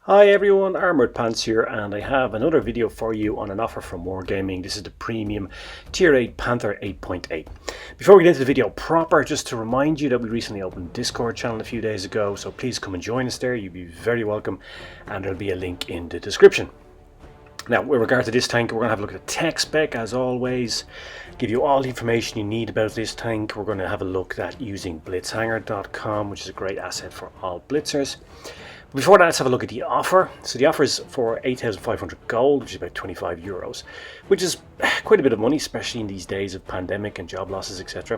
Hi everyone, Armored Pants here, and I have another video for you on an offer from Wargaming. This is the premium Tier 8 Panther 8.8. Before we get into the video proper, just to remind you that we recently opened a Discord channel a few days ago, so please come and join us there. You'd be very welcome, and there'll be a link in the description. Now, with regard to this tank, we're going to have a look at the tech spec as always, give you all the information you need about this tank. We're going to have a look at using blitzhanger.com, which is a great asset for all blitzers. Before that, let's have a look at the offer. So the offer is for 8,500 gold, which is about 25 euros, which is quite a bit of money, especially in these days of pandemic and job losses, etc.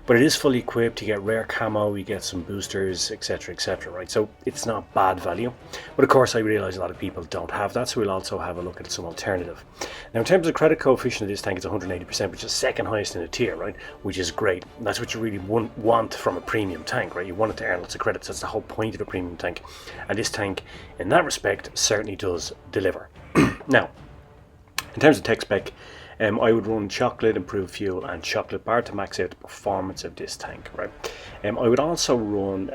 But it is fully equipped. You get rare camo, you get some boosters, etc, etc, right? So it's not bad value. But of course, I realize a lot of people don't have that, so we'll also have a look at some alternative. Now, in terms of the credit coefficient of this tank, it's 180%, which is second highest in the tier, right? Which is great. And that's what you really want from a premium tank, right? You want it to earn lots of credits. That's the whole point of a premium tank. And this tank, in that respect, certainly does deliver. Now, in terms of tech spec, I would run chocolate, improved fuel, and chocolate bar to max out the performance of this tank, right? I would also run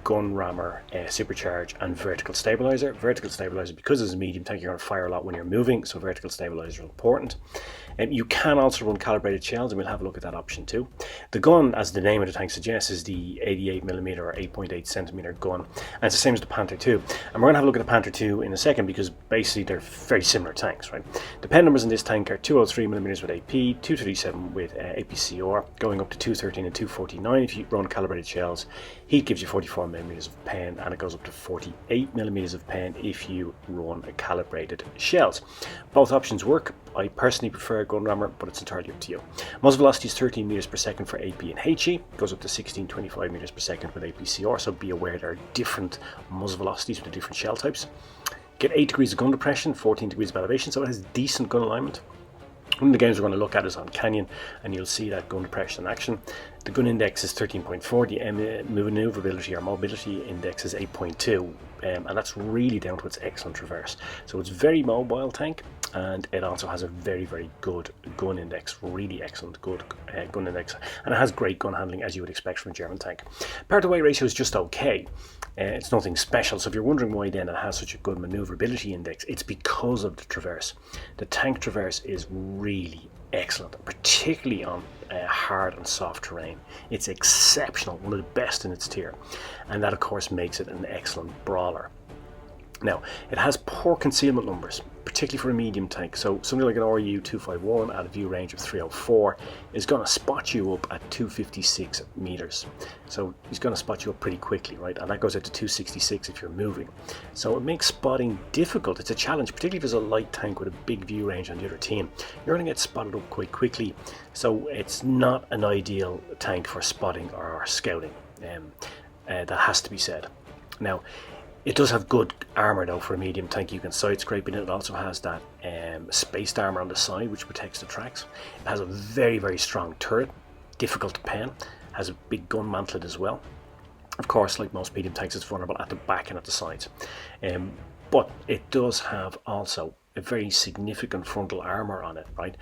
gun rammer, supercharge, and vertical stabilizer. Vertical stabilizer, because it's a medium tank, you're going to fire a lot when you're moving, so vertical stabilizer is important. You can also run calibrated shells, and we'll have a look at that option too. The gun, as the name of the tank suggests, is the 88mm or 8.8 centimeter gun, and it's the same as the Panther 2. And we're going to have a look at the Panther 2 in a second, because basically they're very similar tanks, right? The pen numbers in this tank are 203mm with AP, 237 with APCR, going up to 213 and 249 if you run calibrated shells. Heat gives you 44mm of pen, and it goes up to 48mm of pen if you run calibrated shells. Both options work. I personally prefer gun rammer, but it's entirely up to you. Muzzle velocity is 13 meters per second for AP and HE, goes up to 1625 meters per second with APCR, so be aware there are different muzzle velocities with the different shell types. Get 8 degrees of gun depression, 14 degrees of elevation, so it has decent gun alignment. One of the games we're going to look at is on Canyon, and you'll see that gun depression in action. The gun index is 13.4, the maneuverability or mobility index is 8.2, and that's really down to its excellent traverse. So it's a very mobile tank, and it also has a very, very good gun index, really excellent good gun index, and it has great gun handling as you would expect from a German tank. Power to weight ratio is just okay. It's nothing special, so if you're wondering why then it has such a good maneuverability index, it's because of the traverse. The tank traverse is really excellent, particularly on hard and soft terrain. It's exceptional, one of the best in its tier, and that of course makes it an excellent brawler. Now, it has poor concealment numbers, particularly for a medium tank, so something like an RU-251 at a view range of 304 is going to spot you up at 256 meters. So he's going to spot you up pretty quickly, right? And that goes out to 266 if you're moving. So it makes spotting difficult. It's a challenge, particularly if there's a light tank with a big view range on the other team. You're going to get spotted up quite quickly, so it's not an ideal tank for spotting or scouting. That has to be said. Now, it does have good armour though for a medium tank. You can side scrape in it. It also has that spaced armour on the side which protects the tracks. It has a very, very strong turret, difficult to pen, has a big gun mantlet as well. Of course, like most medium tanks, it's vulnerable at the back and at the sides. But it does have also a very significant frontal armour on it, right?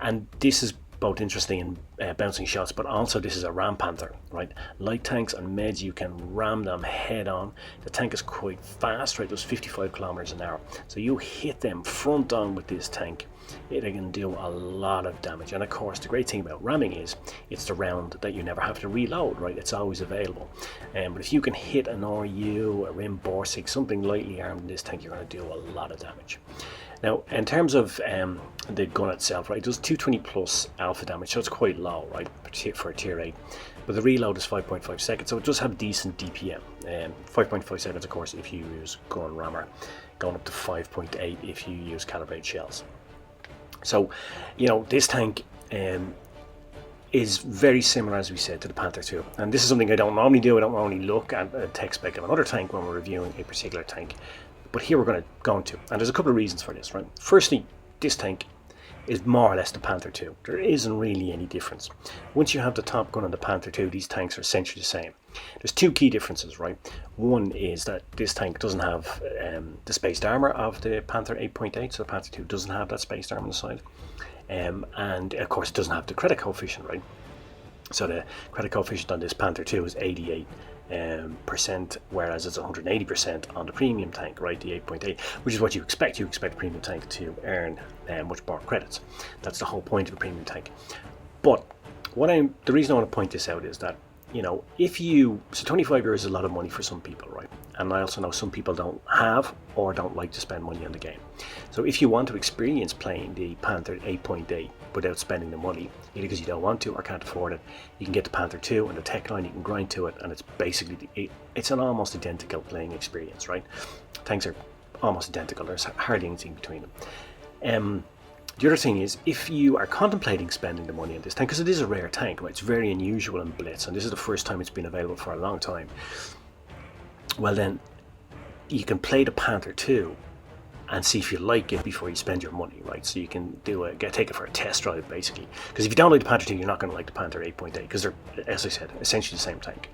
And this is both interesting in bouncing shots, but also this is a ram panther, right? Light tanks and meds, you can ram them head on. The tank is quite fast, right? It does 55 kilometers an hour. So you hit them front on with this tank, it can do a lot of damage. And of course, the great thing about ramming is it's the round that you never have to reload, right? It's always available. But if you can hit an RU, a Rim Borsig, something lightly armed in this tank, you're going to do a lot of damage. Now, in terms of the gun itself, right, it does 220 plus alpha damage, so it's quite low, right, for a tier 8. But the reload is 5.5 seconds, so it does have decent DPM. 5.5 seconds, of course, if you use gun rammer, going up to 5.8 if you use calibrated shells. So, you know, this tank is very similar, as we said, to the Panther 2. And this is something I don't normally do. I don't normally look at a tech spec of another tank when we're reviewing a particular tank. But here we're going to go into, and there's a couple of reasons for this, right? Firstly, this tank is more or less the Panther 2. There isn't really any difference. Once you have the top gun on the Panther 2, these tanks are essentially the same. There's two key differences, right? One is that this tank doesn't have the spaced armour of the Panther 8.8, so the Panther 2 doesn't have that spaced armour on the side. And of course it doesn't have the credit coefficient, right? So the credit coefficient on this Panther 2 is 88. percent, whereas it's 180% on the premium tank, right? The 8.8, which is what you expect. You expect a premium tank to earn much more credits. That's the whole point of a premium tank. But the reason I want to point this out is that, you know, so 25 euros is a lot of money for some people, right? And I also know some people don't have or don't like to spend money on the game. So if you want to experience playing the Panther 8.8 without spending the money, either because you don't want to or can't afford it, you can get the Panther 2 and the tech line, you can grind to it, and it's basically, it's an almost identical playing experience, right? Tanks are almost identical, there's hardly anything between them. The other thing is, if you are contemplating spending the money on this tank, because it is a rare tank, right? It's very unusual in Blitz, and this is the first time it's been available for a long time. Well then, you can play the Panther 2 and see if you like it before you spend your money, right? So you can take it for a test drive, basically. Because if you don't like the Panther 2, you're not going to like the Panther 8.8, because they're, as I said, essentially the same tank.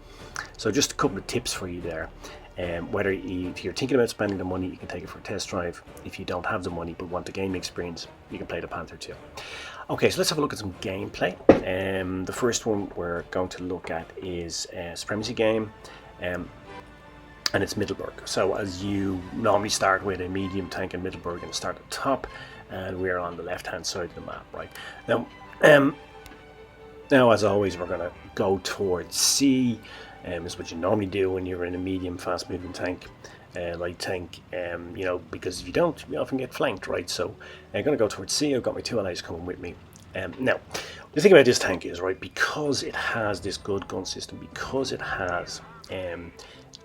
So just a couple of tips for you there. If you're thinking about spending the money, you can take it for a test drive. If you don't have the money but want the gaming experience, you can play the Panther 2. Okay, so let's have a look at some gameplay. The first one we're going to look at is a Supremacy game, and it's Middleburg. So as you normally start with a medium tank in Middleburg and start at the top, and we're on the left hand side of the map, right? Now as always, we're going to go towards C. Is what you normally do when you're in a medium fast moving tank, light tank, you know, because if you don't, you often get flanked, right? So I'm going to go towards C. I've got my two allies coming with me. Now, the thing about this tank is, right, because it has this good gun system, because it has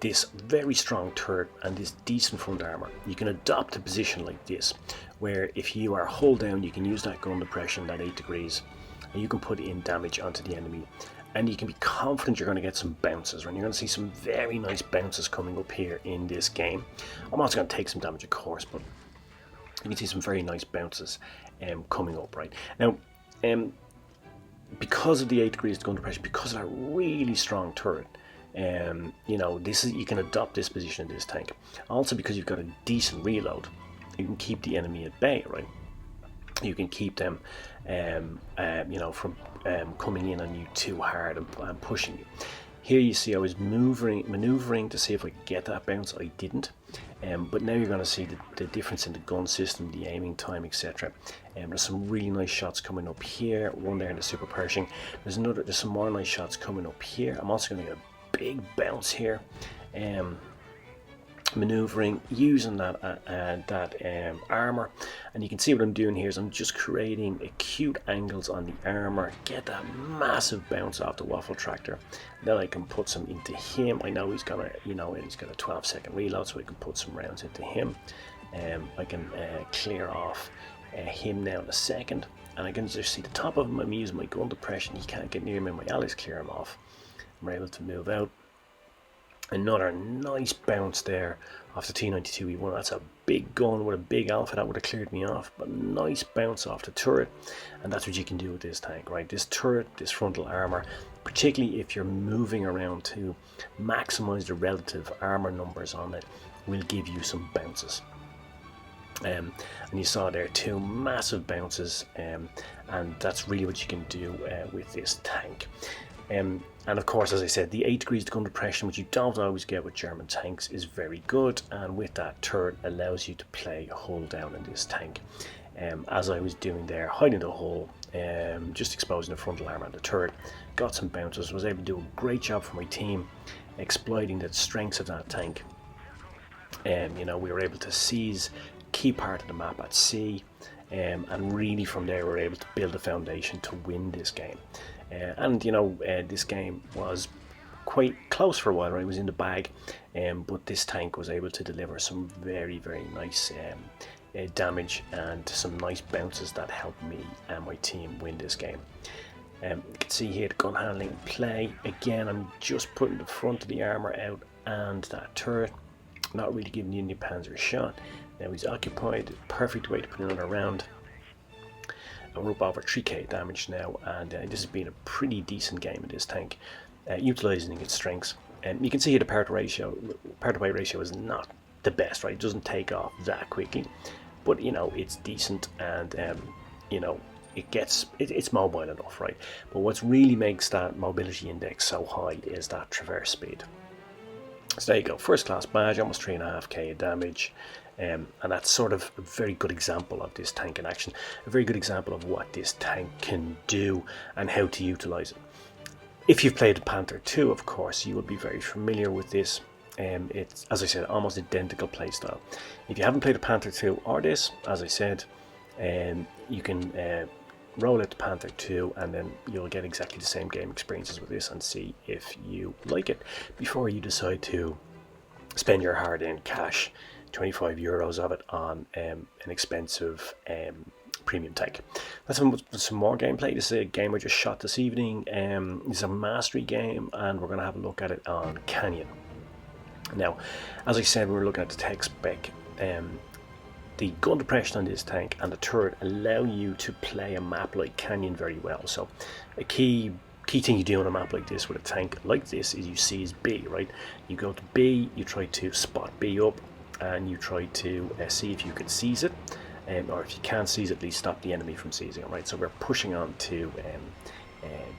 this very strong turret and this decent front armor, you can adopt a position like this, where if you are hull down, you can use that gun depression, that 8 degrees, and you can put in damage onto the enemy. And you can be confident you're going to get some bounces, right? You're going to see some very nice bounces coming up here in this game. I'm also going to take some damage, of course, but you can see some very nice bounces coming up, right? Now, because of the 8 degrees gun depression, because of that really strong turret, you know, you can adopt this position in this tank. Also, because you've got a decent reload, you can keep the enemy at bay, right? You can keep them, you know, from coming in on you too hard and pushing you. Here you see I was maneuvering to see if I could get that bounce. I didn't, but now you're going to see the difference in the gun system, the aiming time, etc. There's some really nice shots coming up here. One there in the super Pershing. There's some more nice shots coming up here. I'm also going to get a big bounce here. Maneuvering, using that armor, and you can see what I'm doing here is I'm just creating acute angles on the armor, get that massive bounce off the waffle tractor. Then I can put some into him. I know he's gonna, you know, he's got a 12-second reload, so I can put some rounds into him. I can clear off him now in a second, and I can just see the top of him. I'm using my gun depression. He can't get near him, and my allies clear him off. I'm able to move out. Another nice bounce there off the T92E1. That's a big gun with a big alpha. That would have cleared me off, but nice bounce off the turret. And that's what you can do with this tank, right? This turret, this frontal armor, particularly if you're moving around to maximize the relative armor numbers on it, will give you some bounces. And you saw there two massive bounces, and that's really what you can do with this tank. And of course, as I said, the 8 degrees gun depression, which you don't always get with German tanks, is very good, and with that turret allows you to play hull down in this tank. As I was doing there, hiding the hull, just exposing the frontal armor and the turret, got some bounces, was able to do a great job for my team, exploiting the strengths of that tank. You know, we were able to seize key part of the map at C, and really from there we were able to build a foundation to win this game. And you know, this game was quite close for a while, right? It was in the bag, but this tank was able to deliver some very, very nice damage and some nice bounces that helped me and my team win this game. You can see here the gun handling play. Again, I'm just putting the front of the armor out and that turret, not really giving the Indian Panzer a shot. Now he's occupied, perfect way to put another round. And we're up over 3k damage now, and this has been a pretty decent game in this tank, utilising its strengths. And you can see here the part to weight ratio is not the best, right? It doesn't take off that quickly, but you know, it's decent, and you know, it's mobile enough, right? But what really makes that mobility index so high is that traverse speed. So there you go, first class badge, almost 3.5k damage, and that's sort of a very good example of this tank in action, a very good example of what this tank can do and how to utilize it. If you've played Panther 2, of course, you will be very familiar with this. It's, as I said, almost identical playstyle. If you haven't played a Panther 2 or this, as I said, you can roll it to Panther 2 and then you'll get exactly the same game experiences with this and see if you like it before you decide to spend your hard-earned cash, 25 euros of it, on an expensive premium tank. Let's have some more gameplay. This is a game I just shot this evening. It's a mastery game and we're going to have a look at it on Canyon. Now, as I said, we were looking at the tech spec. The gun depression on this tank and the turret allow you to play a map like Canyon very well. So a key thing you do on a map like this with a tank like this is you seize B, right? You go to B, you try to spot B up, and you try to see if you can seize it, or if you can't seize it, at least stop the enemy from seizing it, right? So we're pushing on to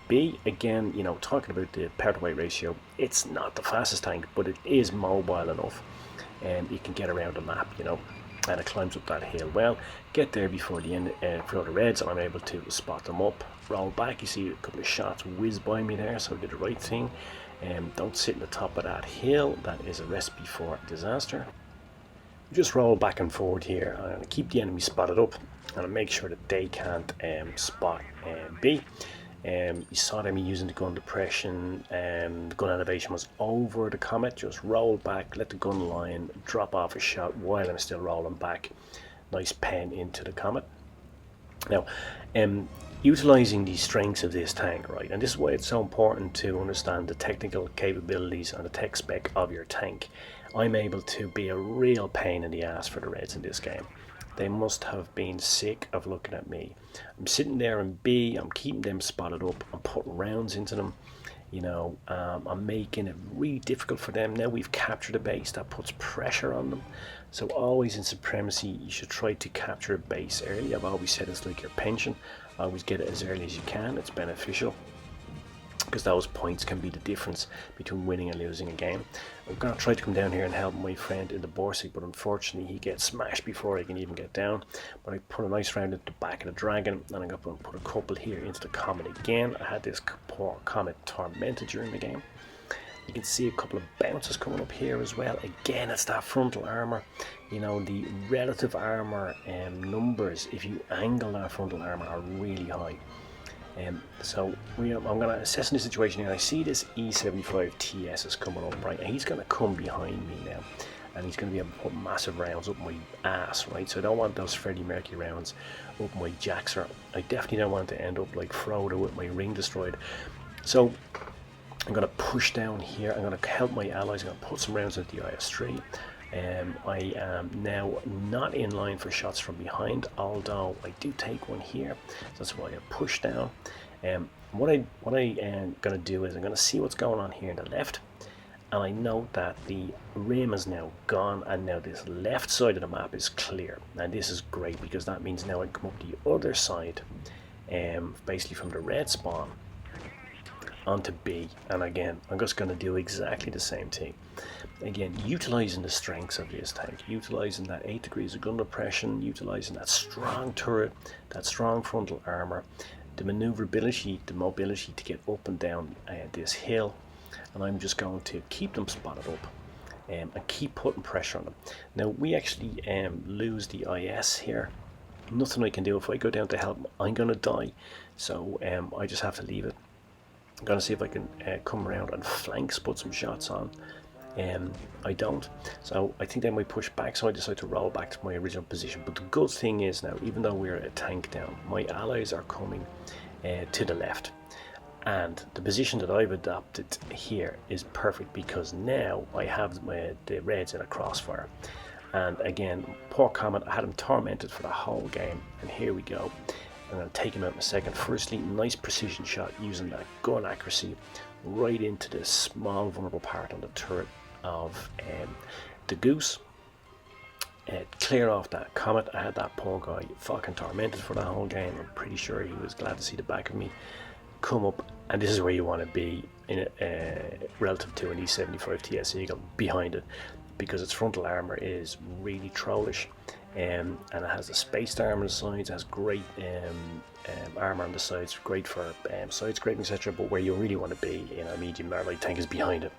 B. Again, you know, talking about the power to weight ratio, it's not the fastest tank, but it is mobile enough, and it can get around the map, you know, and it climbs up that hill well. Get there before the end, before the reds, and I'm able to spot them up, roll back. You see a couple of shots whiz by me there, so I did the right thing. Don't sit in the top of that hill, that is a recipe for disaster. Just roll back and forward here and keep the enemy spotted up and make sure that they can't spot B. You saw them using the gun depression, the gun elevation was over the comet. Just roll back, let the gun line drop off a shot while I'm still rolling back. Nice pen into the comet. Now, utilizing the strengths of this tank, right, and this is why it's so important to understand the technical capabilities and the tech spec of your tank. I'm able to be a real pain in the ass for the reds in this game. They must have been sick of looking at me. I'm sitting there in B, I'm keeping them spotted up, I'm putting rounds into them, you know, I'm making it really difficult for them. Now we've captured a base, that puts pressure on them. So always in supremacy, you should try to capture a base early. I've always said it's like your pension. Always get it as early as you can, it's beneficial, because those points can be the difference between winning and losing a game. I'm going to try to come down here and help my friend in the Borsig, but unfortunately he gets smashed before I can even get down. But I put a nice round at the back of the dragon, and I'm going to put a couple here into the comet again. I had this poor comet tormented during the game. You can see a couple of bounces coming up here as well. Again, it's that frontal armor. You know, the relative armor numbers, if you angle that frontal armor, are really high. So I'm going to assess the situation here. I see this E75 TS is coming up, right, and he's going to come behind me now, and he's going to be able to put massive rounds up my ass, right? So I don't want those Freddie Mercury rounds up my jackser. I definitely don't want to end up like Frodo with my ring destroyed. So I'm going to push down here. I'm going to help my allies. I'm going to put some rounds into the IS-3. I am now not in line for shots from behind, although I do take one here. That's why I push down. What I'm going to do is I'm going to see what's going on here in the left, and I note that the rim is now gone, and now this left side of the map is clear. And this is great, because that means now I come up the other side, basically from the red spawn onto B, and again I'm just going to do exactly the same thing. Again, utilizing the strengths of this tank, utilizing that 8 degrees of gun depression, utilizing that strong turret, that strong frontal armor, the maneuverability, the mobility to get up and down this hill, and I'm just going to keep them spotted up and keep putting pressure on them. Now we actually lose the IS here. Nothing I can do. If I go down to help, I'm going to die, so I just have to leave it. I'm going to see if I can come around and flanks, put some shots on. I don't, so I think they might push back, so I decide to roll back to my original position. But the good thing is now, even though we're a tank down, my allies are coming to the left, and the position that I've adopted here is perfect, because now I have the reds in a crossfire. And again, poor Comet, I had him tormented for the whole game, and here we go. I'm going to take him out in a second. Firstly, nice precision shot using that gun accuracy right into the small vulnerable part on the turret of the Goose. Clear off that Comet. I had that poor guy fucking tormented for the whole game. I'm pretty sure he was glad to see the back of me. come up, and this is where you want to be in relative to an E75 TS Eagle behind it, because its frontal armor is really trollish, and it has a spaced armor on the sides. It has great armor on the sides, great for side scraping, etc. But where you really want to be in a medium armor tank is behind it,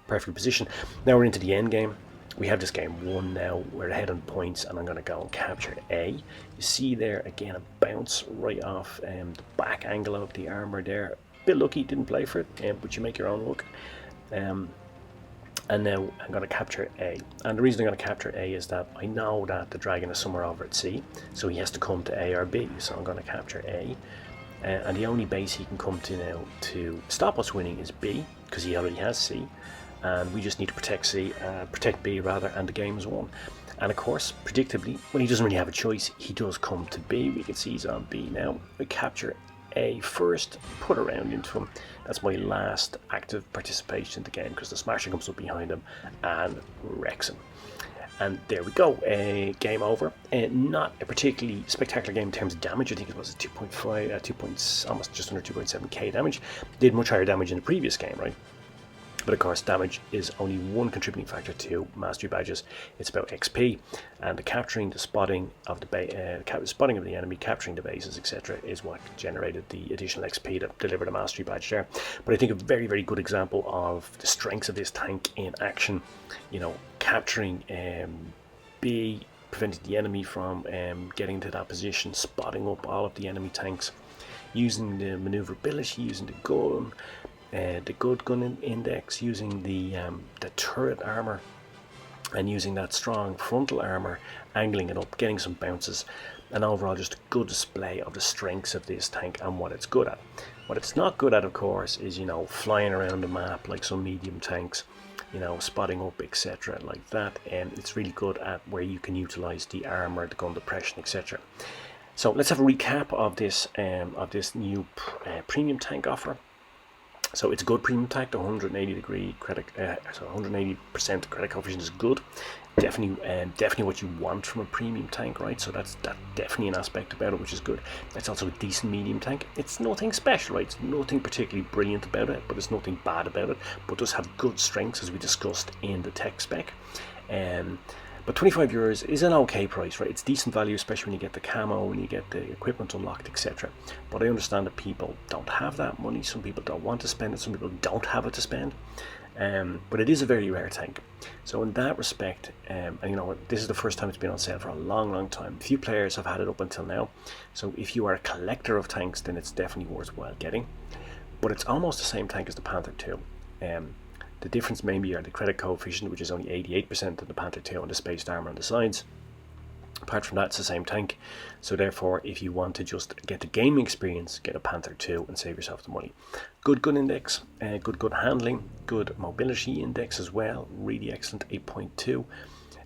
perfect position. Now we're into the end game. We have this game won now. We're ahead on points, and I'm going to go and capture A. You see there again a bounce right off the back angle of the armor there. A bit lucky, didn't play for it, but you make your own luck. And now I'm going to capture A. And the reason I'm going to capture A is that I know that the dragon is somewhere over at C, so he has to come to A or B. So I'm going to capture A. And the only base he can come to now to stop us winning is B, because he already has C. And we just need to protect B rather, and the game is won. And of course, predictably, when he doesn't really have a choice, he does come to B. We can see he's on B now. We capture A first, put a round into him. That's my last active participation in the game, because the smasher comes up behind him and wrecks him. And there we go, game over. Not a particularly spectacular game in terms of damage. I think it was 2.5, almost just under 2.7k damage. Did much higher damage in the previous game, right? But of course, damage is only one contributing factor to mastery badges. It's about XP, and the capturing, the spotting of the spotting of the enemy, capturing the bases, etc., is what generated the additional XP that delivered a mastery badge there. But I think a very, very good example of the strengths of this tank in action. You know, capturing B, preventing the enemy from getting to that position, spotting up all of the enemy tanks, using the maneuverability, using the gun. The good gun index, using the turret armor, and using that strong frontal armor, angling it up, getting some bounces, and overall just a good display of the strengths of this tank and what it's good at. What it's not good at, of course, is, you know, flying around the map like some medium tanks, you know, spotting up, etc. like that. And it's really good at where you can utilize the armor, the gun depression, etc. So let's have a recap of this new premium tank offer. So it's a good premium tank. The 180% credit coefficient is good. Definitely what you want from a premium tank, right? So that's definitely an aspect about it, which is good. It's also a decent medium tank. It's nothing special, right? It's nothing particularly brilliant about it, but it's nothing bad about it. But it does have good strengths, as we discussed in the tech spec. But €25 is an okay price, right? It's decent value, especially when you get the camo, when you get the equipment unlocked, etc. But I understand that people don't have that money. Some people don't want to spend it. Some people don't have it to spend. But it is a very rare tank. So in that respect, and you know, this is the first time it's been on sale for a long, long time. Few players have had it up until now. So if you are a collector of tanks, then it's definitely worthwhile getting. But it's almost the same tank as the Panther 2. The difference maybe are the credit coefficient, which is only 88% of the Panther 2, and the spaced armor on the sides. Apart from that, it's the same tank. So therefore, if you want to just get the gaming experience, get a Panther 2 and save yourself the money. Good gun index, good gun handling, good mobility index as well. Really excellent, 8.2.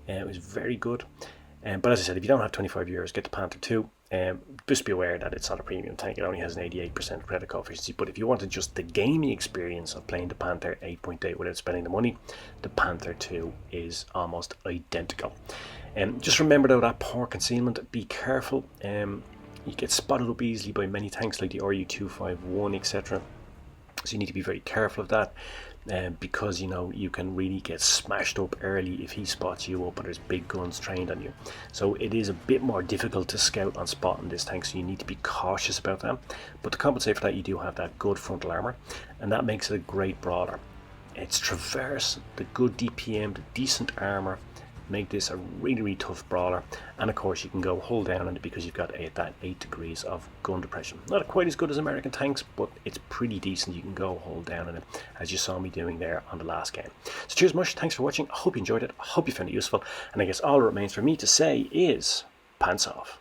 It was very good. But as I said, if you don't have €25, get the Panther 2. Just be aware that it's not a premium tank. It only has an 88% credit coefficient. But if you wanted just the gaming experience of playing the Panther 8.8 without spending the money, the Panther 2 is almost identical. Just remember though, that poor concealment, be careful. You get spotted up easily by many tanks like the RU-251, etc. So you need to be very careful of that. Because, you know, you can really get smashed up early if he spots you up and there's big guns trained on you. So it is a bit more difficult to scout on spot in this tank, so you need to be cautious about that. But to compensate for that, you do have that good frontal armor, and that makes it a great brawler. Its traverse, the good DPM, the decent armor, make this a really, really tough brawler. And of course you can go hull down on it because you've got that 8 degrees of gun depression. Not quite as good as American tanks, but it's pretty decent. You can go hull down on it, as you saw me doing there on the last game. So cheers Mush, thanks for watching. I hope you enjoyed it. I hope you found it useful, and I guess all that remains for me to say is pants off.